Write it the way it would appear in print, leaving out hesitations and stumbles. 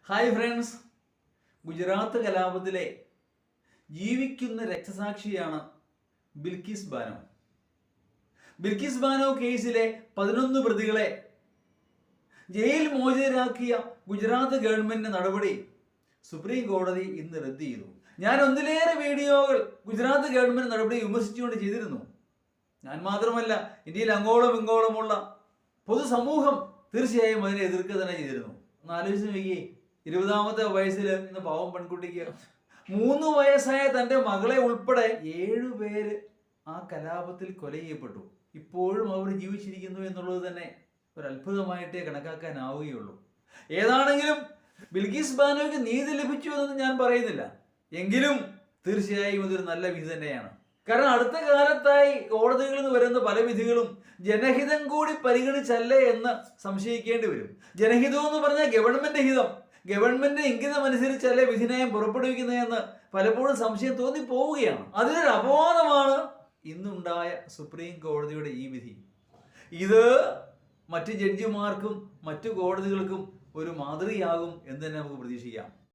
Hi friends, Gujarat കലാപത്തിലെ ജീവിക്കുന്ന രക്തസാക്ഷിയാണ് ബിൽക്കിസ് ബാനോ. ബിൽക്കിസ് ബാനോ കേസിലെ 11 പ്രതികളെ ജയിൽ മോചിതരാക്കിയ ഗുജറാത്ത് ഗവൺമെന്റ് നടപടി സുപ്രീം കോടതി ഇന്ന് റദ്ദ് ചെയ്തു. ഞാൻ ഒന്നിലേറെ വീഡിയോകൾ ഗുജറാത്ത് ഗവൺമെന്റ് നടപടി വിമർശിച്ചുകൊണ്ട് ചെയ്തിരുന്നു. ഞാൻ മാത്രമല്ല, ഇന്ത്യയിൽ അങ്ങോളം ഇങ്ങോളമുള്ള പൊതുസമൂഹം തീർച്ചയായും അതിനെ എതിർക്കുക തന്നെ ചെയ്തിരുന്നു. ഒന്ന് ആലോചിച്ച് നോക്കിയേ, 20ാമത്തെ വയസ്സിൽ ഇന്ന് പാവം പെൺകുട്ടിക്ക് 3 വയസ്സായ തൻ്റെ മകളെ ഉൾപ്പെടെ 7 പേര് ആ കലാപത്തിൽ കൊല ചെയ്യപ്പെട്ടു. ഇപ്പോഴും അവർ ജീവിച്ചിരിക്കുന്നു എന്നുള്ളത് തന്നെ ഒരു അത്ഭുതമായിട്ടേ കണക്കാക്കാനാവുകയുള്ളൂ. ഏതാണെങ്കിലും ബിൽക്കിസ് ബാനോയ്ക്ക് നീതി ലഭിച്ചു എന്നൊന്നും ഞാൻ പറയുന്നില്ല. എങ്കിലും തീർച്ചയായും ഇതൊരു നല്ല വിധി തന്നെയാണ്. കാരണം അടുത്ത കാലത്തായി കോടതികളിൽ നിന്ന് വരുന്ന പല വിധികളും ജനഹിതം കൂടി പരിഗണിച്ചല്ലേ എന്ന് സംശയിക്കേണ്ടി വരും. ജനഹിതം എന്ന് പറഞ്ഞാൽ ഗവൺമെന്റ് ഹിതം, ഗവൺമെന്റ് ഇംഗിതം അനുസരിച്ചല്ലേ വിധിന്യായം പുറപ്പെടുവിക്കുന്നതെന്ന് പലപ്പോഴും സംശയം തോന്നിപ്പോവുകയാണ്. അതിനൊരു അപവാദമാണ് ഇന്നുണ്ടായ സുപ്രീം കോടതിയുടെ ഈ വിധി. ഇത് മറ്റ് ജഡ്ജിമാർക്കും മറ്റു കോടതികൾക്കും ഒരു മാതൃകയാകും എന്ന് തന്നെ നമുക്ക് പ്രതീക്ഷിക്കാം.